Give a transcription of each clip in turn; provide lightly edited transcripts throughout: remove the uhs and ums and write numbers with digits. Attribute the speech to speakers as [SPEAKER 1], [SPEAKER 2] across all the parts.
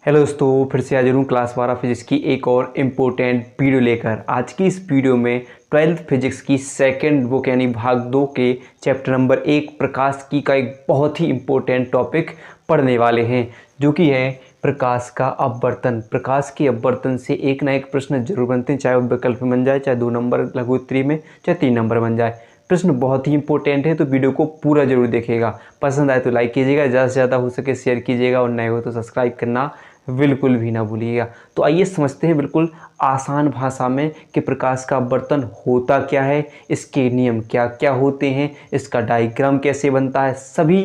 [SPEAKER 1] Hello दोस्तों, फिर से हाजिर हूँ क्लास 12 फिजिक्स की एक और इम्पोर्टेंट वीडियो लेकर। आज की इस वीडियो में 12th फिजिक्स की सेकंड बुक यानी भाग 2 के चैप्टर नंबर 1 प्रकाश की का एक बहुत ही इम्पोर्टेंट टॉपिक पढ़ने वाले हैं, जो कि है प्रकाश का अपवर्तन। प्रकाश के अपवर्तन से एक ना एक प्रश्न जरूर बनते हैं, चाहे वो विकल्प में बन जाए, चाहे 2 नंबर लघु उत्तरी में, चाहे 3 नंबर बन जाए। प्रश्न बहुत ही इंपॉर्टेंट है, तो वीडियो को पूरा जरूर देखिएगा। पसंद आए तो लाइक कीजिएगा, ज़्यादा से ज़्यादा हो सके शेयर कीजिएगा, और नए हो तो सब्सक्राइब करना बिल्कुल भी ना भूलिएगा। तो आइए समझते हैं बिल्कुल आसान भाषा में कि प्रकाश का अपवर्तन होता क्या है, इसके नियम क्या क्या होते हैं, इसका डायग्राम कैसे बनता है, सभी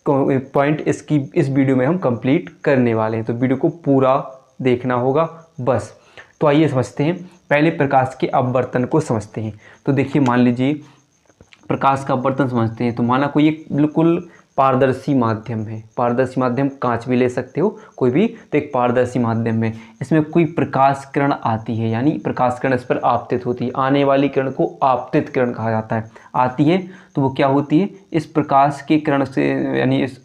[SPEAKER 1] पॉइंट इस वीडियो में हम कंप्लीट करने वाले हैं। तो वीडियो को पूरा देखना होगा बस। तो आइए समझते हैं, पहले प्रकाश के अपवर्तन को समझते हैं। तो देखिए, मान लीजिए प्रकाश का अपवर्तन समझते हैं। तो माना कोई एक बिल्कुल पारदर्शी माध्यम है, पारदर्शी माध्यम कांच भी ले सकते हो कोई भी, तो एक पारदर्शी माध्यम में इसमें कोई प्रकाश किरण आती है, यानी प्रकाश किरण इस पर आपतित होती है। आने वाली किरण को आपतित किरण कहा जाता है। आती है तो वो क्या होती है, इस प्रकाश की किरण से यानी इस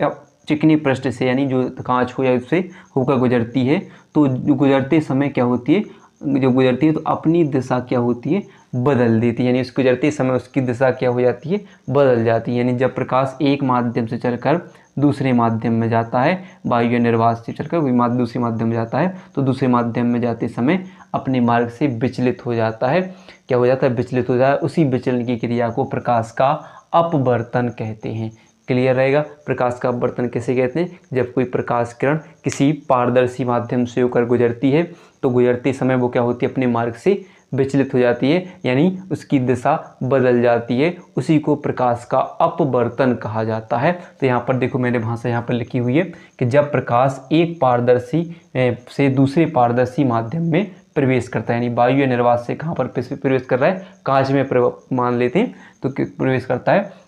[SPEAKER 1] चिकनी पृष्ठ से, यानी जो कांच हो या उससे होकर गुजरती है। तो गुजरते समय क्या होती है, जो गुजरती है तो अपनी दिशा क्या होती है, बदल देती है। यानी उसको गुजरते समय उसकी दिशा क्या हो जाती है, बदल जाती है। यानी जब प्रकाश एक माध्यम से चलकर दूसरे माध्यम में जाता है, वायु या निर्वात से चलकर कोई दूसरे माध्यम में जाता है, तो दूसरे माध्यम में जाते समय अपने मार्ग से विचलित हो जाता है। क्या हो जाता है, विचलित हो जाता है। उसी विचलन की क्रिया को प्रकाश का अपवर्तन कहते हैं। क्लियर रहेगा। प्रकाश का अपवर्तन किसे कहते हैं, जब कोई प्रकाश किरण किसी पारदर्शी माध्यम से होकर गुजरती है, तो गुजरते समय वो क्या होती है, अपने मार्ग से विचलित हो जाती है, यानी उसकी दिशा बदल जाती है। उसी को प्रकाश का अपवर्तन कहा जाता है। तो यहाँ पर देखो, मैंने भाषा यहाँ पर लिखी हुई है कि जब प्रकाश एक पारदर्शी से दूसरे पारदर्शी माध्यम में प्रवेश करता है, यानी वायु या निर्वात से कहाँ पर प्रवेश कर रहा है, कांच में मान लेते हैं, तो प्रवेश करता है,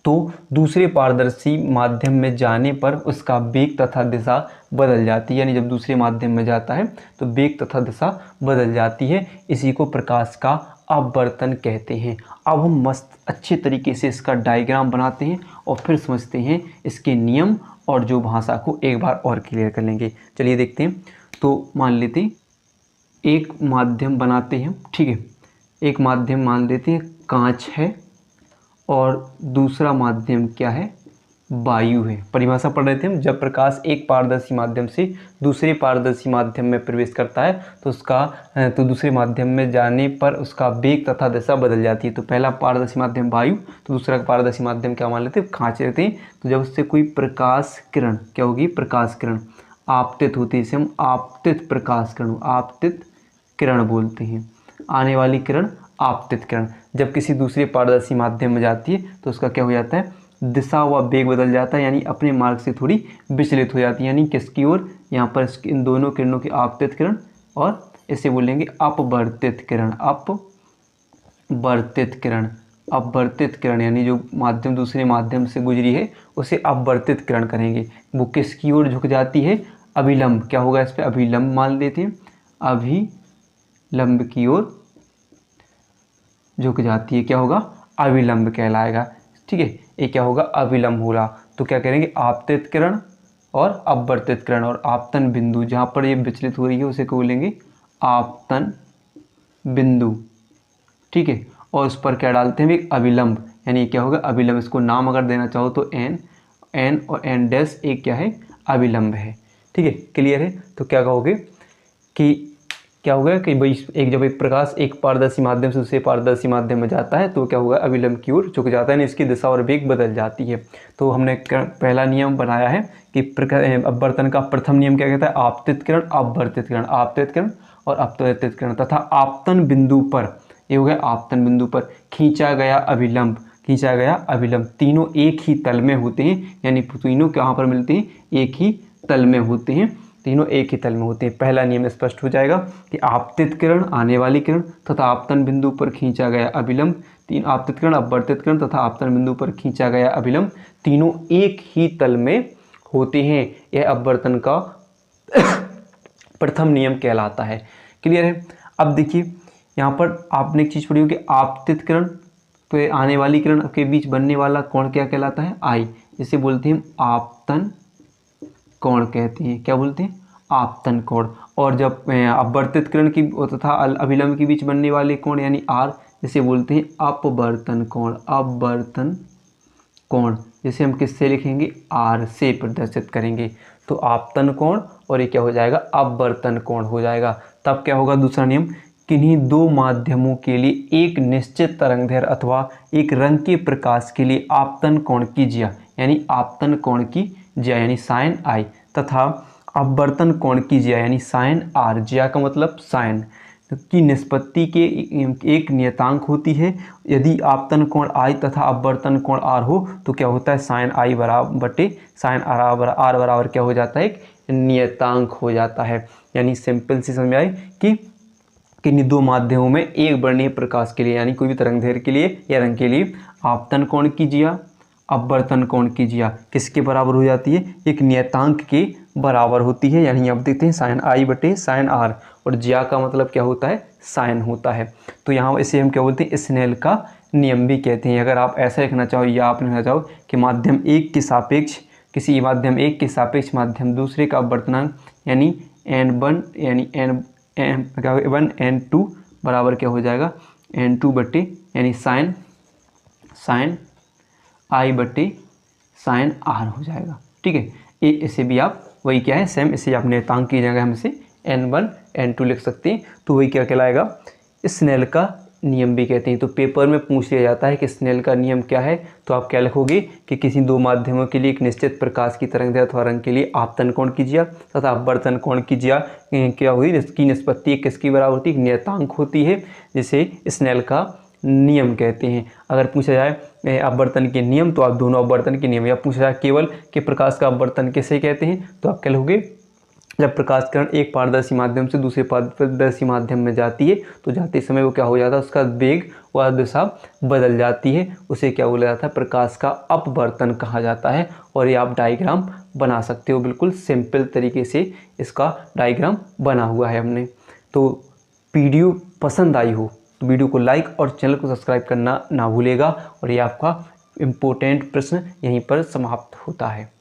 [SPEAKER 1] तो दूसरे पारदर्शी माध्यम में जाने पर उसका वेग तथा दिशा बदल जाती है। यानी जब दूसरे माध्यम में जाता है तो वेग तथा दिशा बदल जाती है। इसी को प्रकाश का अपवर्तन कहते हैं। अब हम मस्त अच्छे तरीके से इसका डायग्राम बनाते हैं और फिर समझते हैं इसके नियम, और जो भाषा को एक बार और क्लियर कर लेंगे। चलिए देखते हैं। तो मान लेते हैं एक माध्यम बनाते हैं, ठीक है। एक माध्यम मान लेते हैं कांच है, और दूसरा माध्यम क्या है, वायु है। परिभाषा पढ़ रहे थे हम, जब प्रकाश एक पारदर्शी माध्यम से दूसरे पारदर्शी माध्यम में प्रवेश करता है तो दूसरे माध्यम में जाने पर उसका वेग तथा दिशा बदल जाती है। तो पहला पारदर्शी माध्यम वायु, तो दूसरा पारदर्शी माध्यम क्या मान लेते हैं, कांच लेते हैं। तो जब उससे कोई प्रकाश किरण क्या होगी, प्रकाश किरण आपतित होती है, इसे हम आपतित प्रकाश किरण, आपतित किरण बोलते हैं। आने वाली किरण आपतित किरण जब किसी दूसरे पारदर्शी माध्यम में जाती है तो उसका क्या हो जाता है, दिशा व वेग बदल जाता है, यानी अपने मार्ग से थोड़ी विचलित हो जाती है। यानी किसकी ओर, यहाँ पर इन दोनों किरणों की आपतित किरण, और इसे बोलेंगे अपवर्तित किरण। अपवर्तित किरण, अपवर्तित किरण यानी जो माध्यम दूसरे माध्यम से गुजरी है उसे अपवर्तित किरण करेंगे। वो किसकी ओर झुक जाती है, अभिलंब। क्या होगा इस पर, अभिलंब मान लेते हैं। अभिलंब की ओर झुक जाती है, क्या होगा, अविलंब कहलाएगा, ठीक है। ये क्या होगा, अविलंब हो रहा। तो क्या करेंगे, आपतित किरण और अपवर्तित किरण, और आपतन बिंदु जहाँ पर ये विचलित हो रही है उसे क्या बोलेंगे, आपतन बिंदु, ठीक है। और उस पर क्या डालते हैं, एक अविलंब, यानी क्या होगा, अविलंब। इसको नाम अगर देना चाहो तो एन और एन डैश एक क्या है, अविलंब है, ठीक है। क्लियर है। तो क्या कहोगे कि क्या होगा कि भाई जब एक प्रकाश एक पारदर्शी माध्यम से दूसरे पारदर्शी माध्यम में जाता है तो क्या होगा, अविलंब की ओर झुक जाता है, यानी इसकी दिशा और वेग बदल जाती है। तो हमने पहला नियम बनाया है कि अपवर्तन का प्रथम नियम क्या कहता है, आपतित किरण, अपवर्तित किरण, आपतित किरण और अपवर्तित किरण तथा आपतन बिंदु पर, ये हो गया आपतन बिंदु पर खींचा गया अभिलंब, खींचा गया अभिलंब, तीनों एक ही तल में होते हैं। यानी तीनों कहाँ पर मिलते हैं, एक ही तल में होते हैं, तीनों एक ही तल में होते हैं। पहला नियम स्पष्ट हो जाएगा कि आपतित किरण, आने वाली किरण तथा आपतन बिंदु पर खींचा गया अभिलंब, तीन आपतित किरण, अपवर्तित किरण तथा आपतन बिंदु पर खींचा गया अभिलंब, तीनों एक ही तल में होते हैं। यह अपवर्तन का प्रथम नियम कहलाता है। क्लियर है। अब देखिए, यहाँ पर आपने एक चीज़ पढ़ी होगी, आपतित किरण तो आने वाली किरण के बीच बनने वाला कोण क्या कहलाता है, आई। इसे बोलते हैं आपतन कोण कहते हैं। क्या बोलते हैं, आपतन कोण। और जब अपवर्तित किरण की तथा अभिलंब के बीच बनने वाले कोण यानी आर, जिसे बोलते हैं अपवर्तन कोण। अपवर्तन कोण जिसे हम किससे लिखेंगे, आर से प्रदर्शित करेंगे। तो आपतन कोण और ये क्या हो जाएगा, अपवर्तन कोण हो जाएगा। तब क्या होगा, दूसरा नियम, किन्हीं दो माध्यमों के लिए एक निश्चित तरंगदैर्घ्य अथवा एक रंग के प्रकाश के लिए आपतन कोण की ज्या यानी आपतन कोण की ज्या यानी साइन आई तथा अपवर्तन कोण की ज्या यानी साइन आर, ज्या का मतलब साइन की निष्पत्ति के एक नियतांक होती है। यदि आपतन कोण आई तथा अपवर्तन कोण आर हो तो क्या होता है, साइन आई बराबर बटे साइन आर बराबर क्या हो जाता है, एक नियतांक हो जाता है। यानी सिंपल सी समझ आई कि किन्हीं दो माध्यमों में एक वर्णीय प्रकाश के लिए यानी कोई भी तरंगदैर्घ्य के लिए या रंग के लिए आपतन कोण की ज्या अपवर्तन कोण की ज्या किसके बराबर हो जाती है, एक नियतांक के बराबर होती है। यानी आप देखते हैं साइन आई बटे साइन आर, और ज्या का मतलब क्या होता है, साइन होता है। तो यहाँ इसे हम क्या बोलते हैं, स्नेल का नियम भी कहते हैं। अगर आप ऐसा लिखना चाहो या आप लिखना चाहो कि माध्यम एक के सापेक्ष किसी माध्यम एक के सापेक्ष माध्यम दूसरे का अपवर्तनांक यानी n1 यानी n1 n2 बराबर क्या हो जाएगा, n2 बटे यानी साइन आई बटे साइन आर हो जाएगा। ठीक है, ये इसे भी आप वही क्या है, सेम इसे आप नियतांक की जगह हम इसे n1 n2 लिख सकते हैं। तो वही क्या कहलाएगा, स्नेल का नियम भी कहते हैं। तो पेपर में पूछ लिया जाता है कि स्नेल का नियम क्या है, तो आप क्या लिखोगे कि किसी दो माध्यमों के लिए एक निश्चित प्रकाश की तरंगदैर्घ्य अथवा रंग के लिए आपतन कोण की ज्या तथा अपवर्तन कोण की ज्या क्या हुई, इसकी निष्पत्ति किसकी बराबर होती है, नियतांक होती है, जिसे स्नेल का नियम कहते हैं। अगर पूछा जाए अपवर्तन के नियम तो आप दोनों अपवर्तन के नियम, या पूछा जाए केवल कि प्रकाश का अपवर्तन किसे कहते हैं तो आप क्या लिखोगे, जब प्रकाश किरण एक पारदर्शी माध्यम से दूसरे पारदर्शी माध्यम में जाती है तो जाते समय वो क्या हो जाता है, उसका वेग व दिशा बदल जाती है, उसे क्या बोला जाता है, प्रकाश का अपवर्तन कहा जाता है। और ये आप डायग्राम बना सकते हो, बिल्कुल सिंपल तरीके से इसका डायग्राम बना हुआ है हमने। तो वीडियो पसंद आई हो तो वीडियो को लाइक और चैनल को सब्सक्राइब करना ना भूलेगा। और ये आपका इम्पोर्टेंट प्रश्न यहीं पर समाप्त होता है।